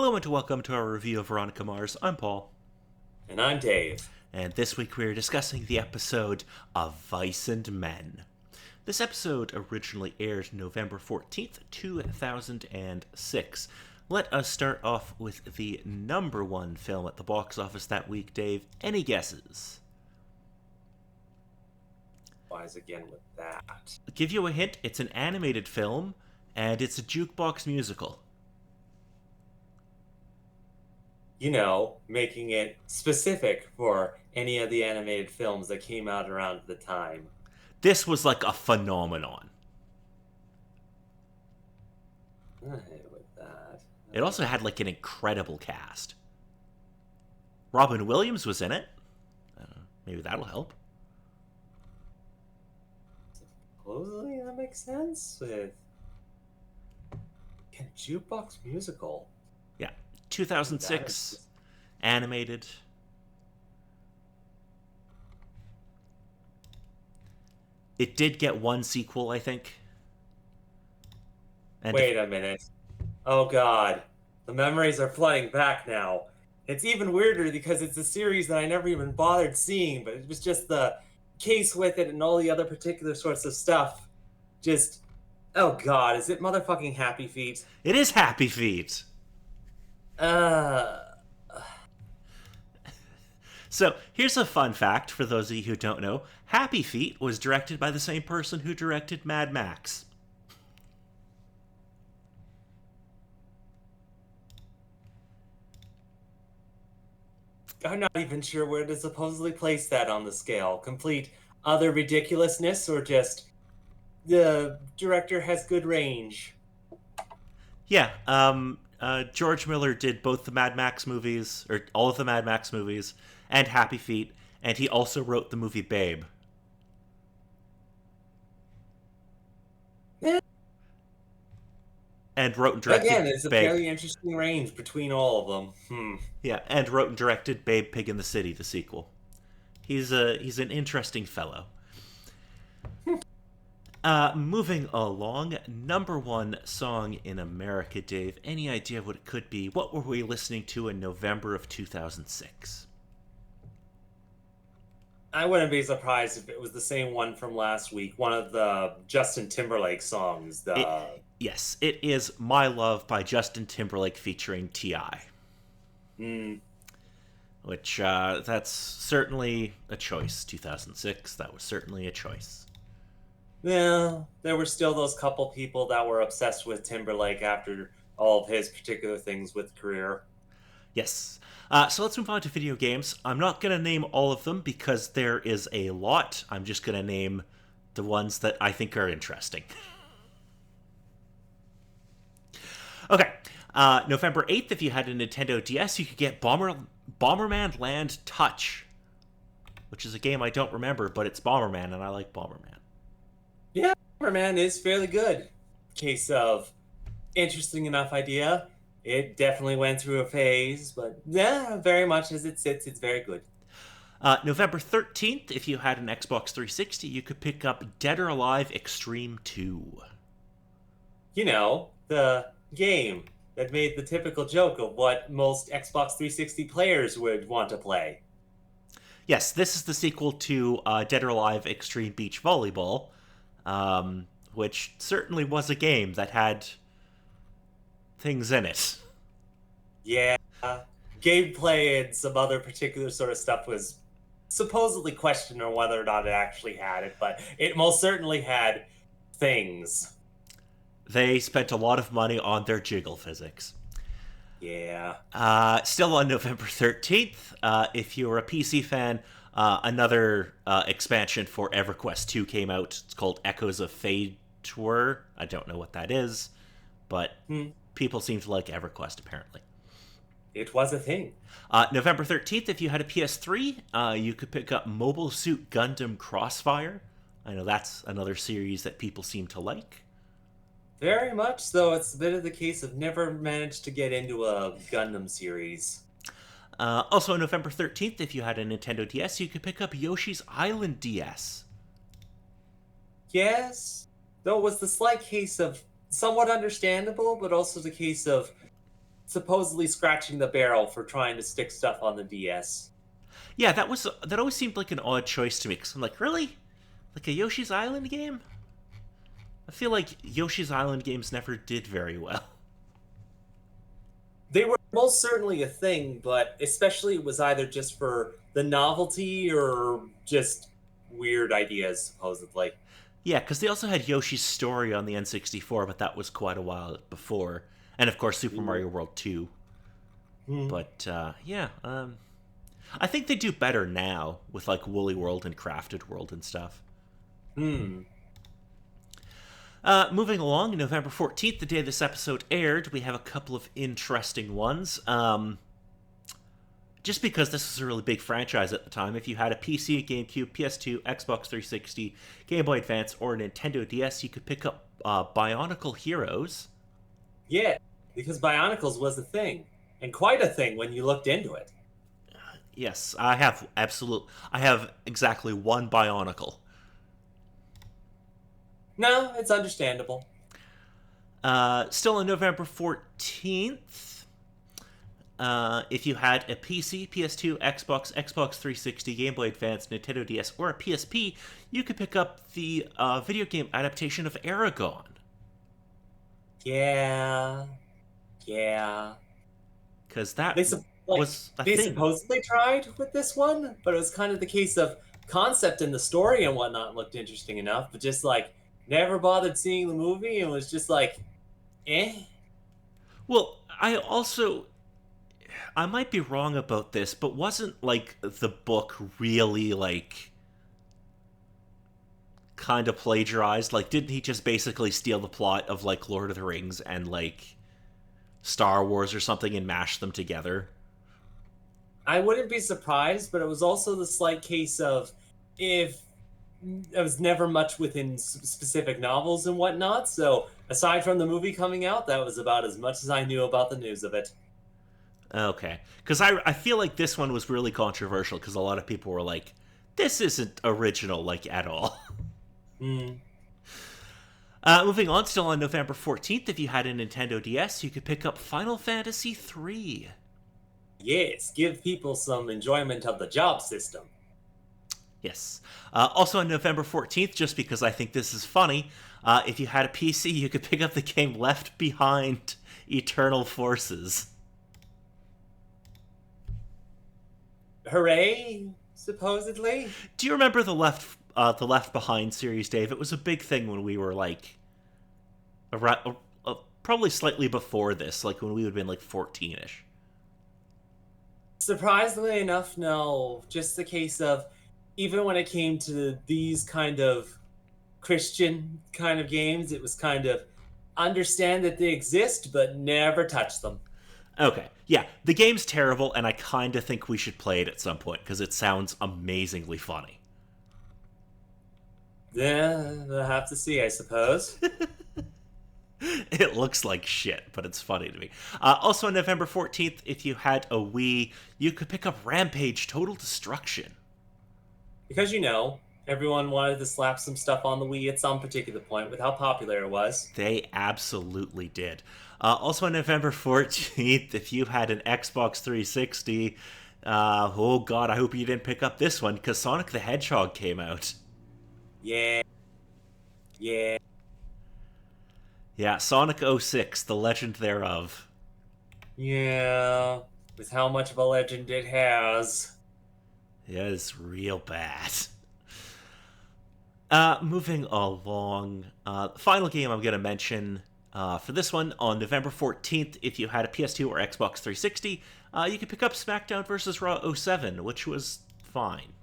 Hello and welcome to our review of Veronica Mars. I'm Paul. And I'm Dave. And this week we are discussing the episode of Vice and Men. This episode originally aired November 14th, 2006. Let us start off with the number one film at the box office that week, Dave. Any guesses? Wise again with that. I'll give you a hint, it's an animated film, and it's a jukebox musical. Making it specific for any of the animated films that came out around the time. This was like a phenomenon. With that. It also had like an incredible cast. Robin Williams was in it. Maybe that'll help. Supposedly that makes sense with jukebox musical. Yeah, 2006, animated. It did get one sequel, I think. And Wait a minute. Oh god. The memories are flooding back now. It's even weirder because it's a series that I never even bothered seeing, but it was just the case with it and all the other particular sorts of stuff. Just, oh god, is it motherfucking Happy Feet? It is Happy Feet. Uh, So, here's a fun fact for those of you who don't know. Happy Feet was directed by the same person who directed Mad Max. I'm not even sure where to supposedly place that on the scale. Complete other ridiculousness or just the director has good range? Yeah, George Miller did both the Mad Max movies, or all of the Mad Max movies, and Happy Feet, and he also wrote the movie Babe. Eh, And wrote and directed Again, it's a Babe. fairly interesting range between all of them. Yeah, and wrote and directed Babe Pig in the City, the sequel. He's an interesting fellow. Moving along, number one song in America, Dave. Any idea what it could be? What were we listening to in November of 2006? I wouldn't be surprised if it was the same one from last week. One of the Justin Timberlake songs. Yes, it is My Love by Justin Timberlake featuring T.I. Mm, Which, that's certainly a choice. 2006, that was certainly a choice. yeah, there were still those couple people that were obsessed with Timberlake after all of his particular things with career. Yes. So let's move on to video games. I'm not going to name all of them because there is a lot. I'm just going to name the ones that I think are interesting. Okay. November 8th, if you had a Nintendo DS, you could get Bomberman Land Touch, which is a game I don't remember, but it's Bomberman, and I like Bomberman. Yeah, Bomberman is fairly good. Case of interesting enough idea. It definitely went through a phase, but yeah, very much as it sits, it's very good. November 13th, if you had an Xbox 360, you could pick up Dead or Alive Extreme 2. The game that made the typical joke of what most Xbox 360 players would want to play. Yes, this is the sequel to Dead or Alive Extreme Beach Volleyball, which certainly was a game that had things in it. Yeah, gameplay and some other particular sort of stuff was supposedly questioned on whether or not it actually had it, but it most certainly had things. They spent a lot of money on their jiggle physics. Yeah. Still on November 13th, if you're a PC fan, another expansion for EverQuest 2 came out. It's called Echoes of Fade-Tour. I don't know what that is, but people seem to like EverQuest, apparently. It was a thing. November 13th, if you had a PS3, you could pick up Mobile Suit Gundam Crossfire. I know that's another series that people seem to like. Very much so. It's a bit of the case of never managed to get into a Gundam series. Also, on November 13th, if you had a Nintendo DS, you could pick up Yoshi's Island DS. Yes, though it was the slight case of somewhat understandable, but also the case of supposedly scratching the barrel for trying to stick stuff on the DS. Yeah, that always seemed like an odd choice to me. Cause I'm like, really, like a Yoshi's Island game? I feel like Yoshi's Island games never did very well. They were most certainly a thing, but especially it was either just for the novelty or just weird ideas, supposedly. Yeah, because they also had Yoshi's Story on the N64, but that was quite a while before. And of course, Super Mario World 2. Hmm. But yeah, I think they do better now with like Woolly World and Crafted World and stuff. Hmm. Moving along, November 14th, the day this episode aired, we have a couple of interesting ones. Just because this was a really big franchise at the time, if you had a PC, GameCube, PS2, Xbox 360, Game Boy Advance, or Nintendo DS, you could pick up Bionicle Heroes. Yeah, because Bionicles was a thing, and quite a thing when you looked into it. Yes, I have exactly one Bionicle. No, it's understandable. Still on November 14th, if you had a PC, PS2, Xbox, Xbox 360, Game Boy Advance, Nintendo DS, or a PSP, you could pick up the video game adaptation of Aragon. Yeah, yeah. Because that They sup- like was a they thing. supposedly tried with this one, but it was kind of the case of concept and the story and whatnot looked interesting enough, but just like never bothered seeing the movie and was just like, eh. Well, I might be wrong about this, but wasn't like the book really like kind of plagiarized? Like, didn't he just basically steal the plot of like Lord of the Rings and like Star Wars or something and mash them together? I wouldn't be surprised, but it was also the slight case of if I was never much within specific novels and whatnot. So aside from the movie coming out, that was about as much as I knew about the news of it. Okay, because I feel like this one was really controversial because a lot of people were like, "This isn't original like at all." Hmm. Moving on, still on November 14th, if you had a Nintendo DS, you could pick up Final Fantasy III. Yes, give people some enjoyment of the job system. Yes. Also on November 14th, just because I think this is funny, if you had a PC, you could pick up the game Left Behind Eternal Forces. Hooray! Supposedly. Do you remember the Left Behind series, Dave? It was a big thing when we were like around, probably slightly before this, like when we would have been like 14ish. Surprisingly enough, no. Just the case of even when it came to these kind of Christian kind of games, it was kind of understand that they exist, but never touch them. Okay, yeah, the game's terrible, and I kind of think we should play it at some point because it sounds amazingly funny. Yeah, we'll have to see, I suppose. It looks like shit, but it's funny to me. Also, on November 14th, if you had a Wii, you could pick up Rampage Total Destruction. Because everyone wanted to slap some stuff on the Wii at some particular point with how popular it was. They absolutely did. Also, on November 14th, if you had an Xbox 360, oh god, I hope you didn't pick up this one because Sonic the Hedgehog came out. Yeah, yeah. Yeah, Sonic 06, the legend thereof. Yeah, with how much of a legend it has. Yeah, it's real bad. Moving along, final game I'm going to mention for this one on November 14th, if you had a PS2 or Xbox 360, you could pick up SmackDown vs. Raw '07, which was fine.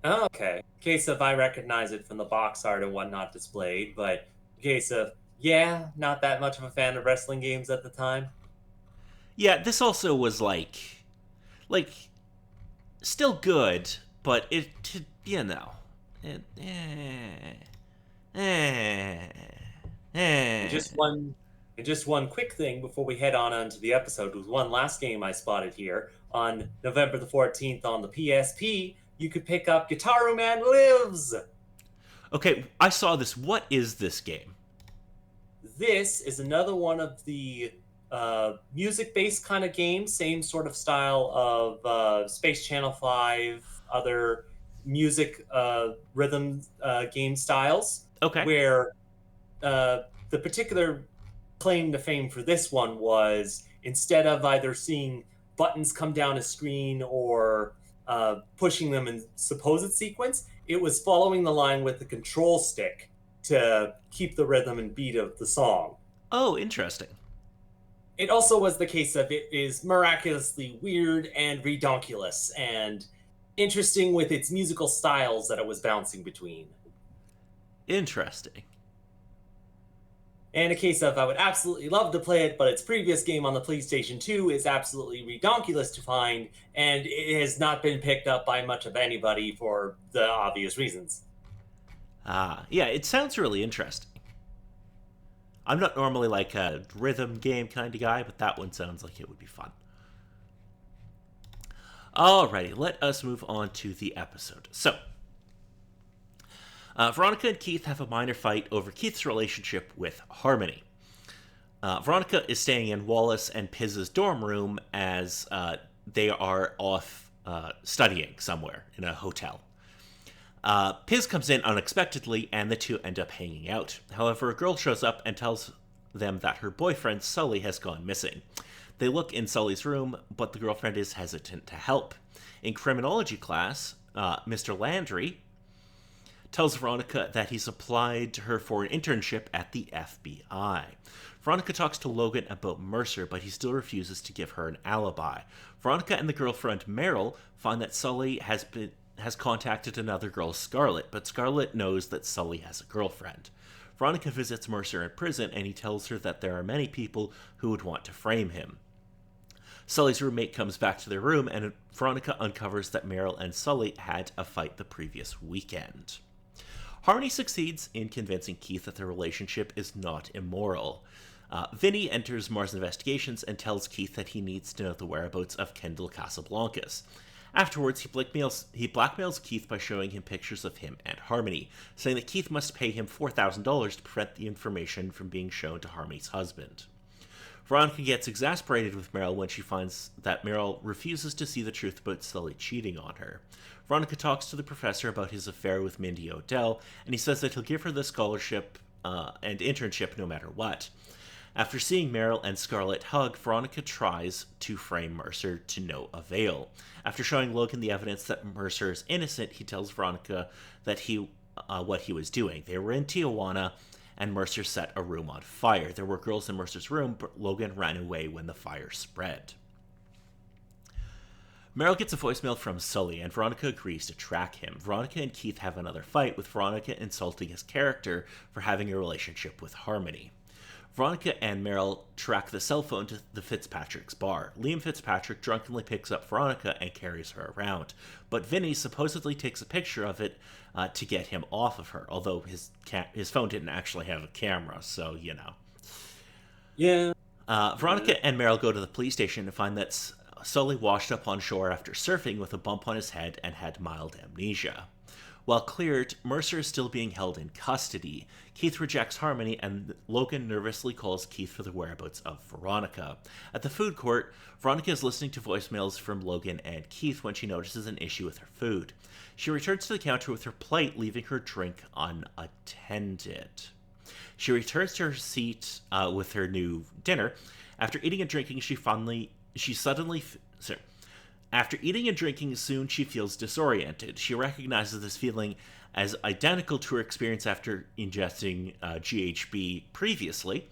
Oh, okay. Case of I recognize it from the box art and whatnot displayed, but case of yeah, not that much of a fan of wrestling games at the time. Yeah, this also was like, still good, but it, And just one quick thing before we head on onto the episode was one last game I spotted here on November the 14th on the PSP. You could pick up Guitar Man Lives. Okay, I saw this. What is this game? This is another one of the music-based kind of game, same sort of style of Space Channel 5, other music rhythm game styles, Okay. where the particular claim to fame for this one was instead of either seeing buttons come down a screen or pushing them in supposed sequence, it was following the line with the control stick to keep the rhythm and beat of the song. Oh, interesting. It also was the case of it is miraculously weird and redonkulous and interesting with its musical styles that it was bouncing between. Interesting. And a case of I would absolutely love to play it, but its previous game on the PlayStation 2 is absolutely redonkulous to find, and it has not been picked up by much of anybody for the obvious reasons. Yeah, it sounds really interesting. I'm not normally like a rhythm game kind of guy, but that one sounds like it would be fun. Alrighty, let us move on to the episode. So, Veronica and Keith have a minor fight over Keith's relationship with Harmony. Veronica is staying in Wallace and Piz's dorm room as they are off studying somewhere in a hotel. Piz comes in unexpectedly, and the two end up hanging out. However, a girl shows up and tells them that her boyfriend, Sully, has gone missing. They look in Sully's room, but the girlfriend is hesitant to help. In criminology class, Mr. Landry tells Veronica that he's applied to her for an internship at the FBI. Veronica talks to Logan about Mercer, but he still refuses to give her an alibi. Veronica and the girlfriend Meryl find that Sully has contacted another girl, Scarlett, but Scarlett knows that Sully has a girlfriend. Veronica visits Mercer in prison, and he tells her that there are many people who would want to frame him. Sully's roommate comes back to their room, and Veronica uncovers that Meryl and Sully had a fight the previous weekend. Harmony succeeds in convincing Keith that their relationship is not immoral. Vinny enters Mars Investigations and tells Keith that he needs to know the whereabouts of Kendall Casablancas. Afterwards, he blackmails Keith by showing him pictures of him and Harmony, saying that Keith must pay him $4,000 to prevent the information from being shown to Harmony's husband. Veronica gets exasperated with Meryl when she finds that Meryl refuses to see the truth about Sully cheating on her. Veronica talks to the professor about his affair with Mindy O'Dell, and he says that he'll give her the scholarship and internship no matter what. After seeing Meryl and Scarlett hug, Veronica tries to frame Mercer to no avail. After showing Logan the evidence that Mercer is innocent, he tells Veronica that what he was doing. They were in Tijuana, and Mercer set a room on fire. There were girls in Mercer's room, but Logan ran away when the fire spread. Meryl gets a voicemail from Sully, and Veronica agrees to track him. Veronica and Keith have another fight, with Veronica insulting his character for having a relationship with Harmony. Veronica and Meryl track the cell phone to the Fitzpatrick's bar. Liam Fitzpatrick drunkenly picks up Veronica and carries her around, but Vinny supposedly takes a picture of it to get him off of her, although his phone didn't actually have a camera, so, you know. Yeah. Veronica and Meryl go to the police station and find that Sully washed up on shore after surfing with a bump on his head and had mild amnesia. While cleared, Mercer is still being held in custody. Keith rejects Harmony, and Logan nervously calls Keith for the whereabouts of Veronica. At the food court, Veronica is listening to voicemails from Logan and Keith when she notices an issue with her food. She returns to the counter with her plate, leaving her drink unattended. She returns to her seat with her new dinner. After eating and drinking, After eating and drinking, soon she feels disoriented. She recognizes this feeling as identical to her experience after ingesting GHB previously.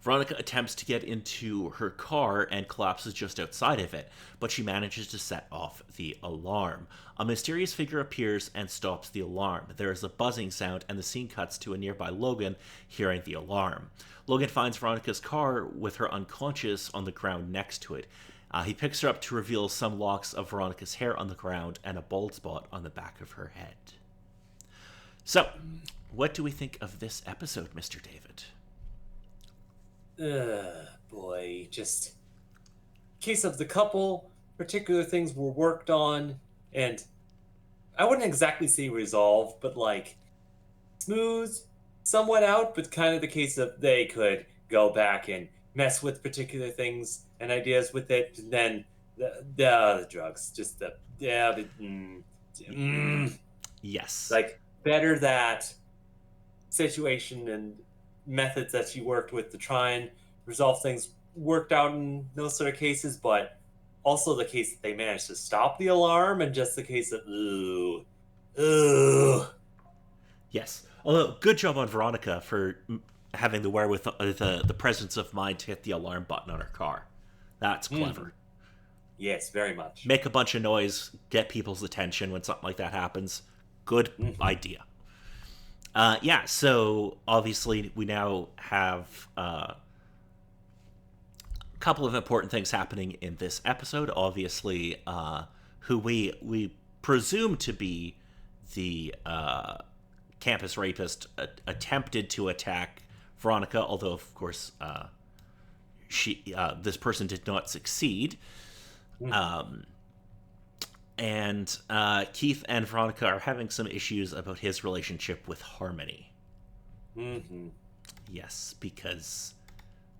Veronica attempts to get into her car and collapses just outside of it, but she manages to set off the alarm. A mysterious figure appears and stops the alarm. There is a buzzing sound, and the scene cuts to a nearby Logan hearing the alarm. Logan finds Veronica's car with her unconscious on the ground next to it. He picks her up to reveal some locks of Veronica's hair on the ground and a bald spot on the back of her head. So, what do we think of this episode, Mr. David? Boy, just case of the couple, particular things were worked on, and I wouldn't exactly say resolved, but like smooth, somewhat out, but kind of the case of they could go back and mess with particular things and ideas with it. And then the drugs, just Yes. like better that situation and methods that she worked with to try and resolve things worked out in those sort of cases, but also the case that they managed to stop the alarm and just the case of ooh. Yes. Although, good job on Veronica for having the wherewithal, the presence of mind to hit the alarm button on her car. That's clever. Yes, very much. Make a bunch of noise, get people's attention when something like that happens. Good idea. Yeah, so obviously we now have a couple of important things happening in this episode. Obviously, who we presume to be the campus rapist attempted to attack Veronica, although of course this person did not succeed. And Keith and Veronica are having some issues about his relationship with Harmony. Yes, because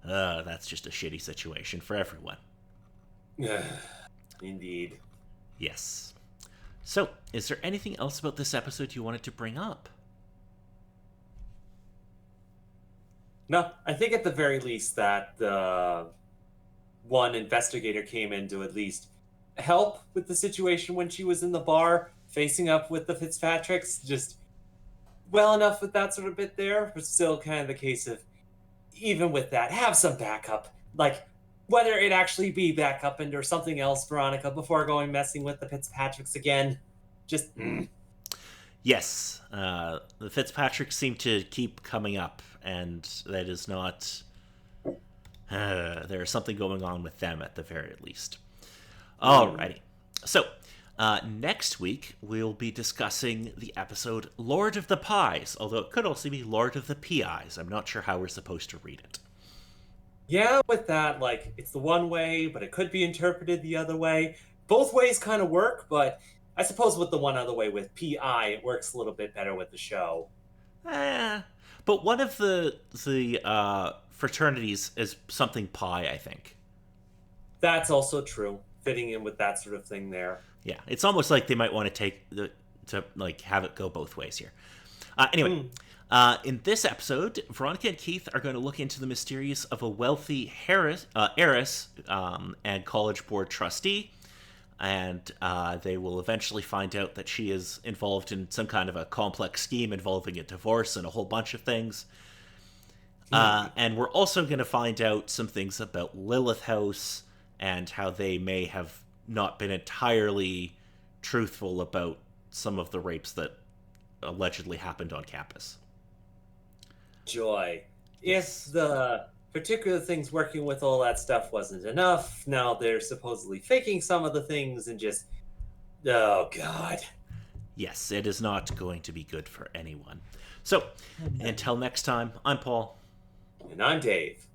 that's just a shitty situation for everyone. Indeed. Yes. So, is there anything else about this episode you wanted to bring up? No, I think at the very least that the one investigator came in to at least help with the situation when she was in the bar facing up with the Fitzpatricks. Just well enough with that sort of bit there, but still kind of the case of even with that, have some backup. Like whether it actually be backup and or something else, Veronica, before going messing with the Fitzpatricks again. Just Yes, the Fitzpatricks seem to keep coming up, and that is not. There's something going on with them at the very least. Alrighty. So, next week we'll be discussing the episode Lord of the Pies, although it could also be Lord of the PIs. I'm not sure how we're supposed to read it. yeah, with that, like it's the one way, but it could be interpreted the other way. Both ways kind of work, but I suppose with the one other way with PI, it works a little bit better with the show. But one of the fraternities is something pi, I think. That's also true, fitting in with that sort of thing there. Yeah, it's almost like they might want to have it go both ways here. Anyway, in this episode, Veronica and Keith are going to look into the mysteries of a wealthy heiress and college board trustee, and they will eventually find out that she is involved in some kind of a complex scheme involving a divorce and a whole bunch of things. And we're also going to find out some things about Lilith House and how they may have not been entirely truthful about some of the rapes that allegedly happened on campus. Joy. If the particular things working with all that stuff wasn't enough, now they're supposedly faking some of the things and just... Oh, God. Yes, it is not going to be good for anyone. So, until next time, I'm Paul. And I'm Dave.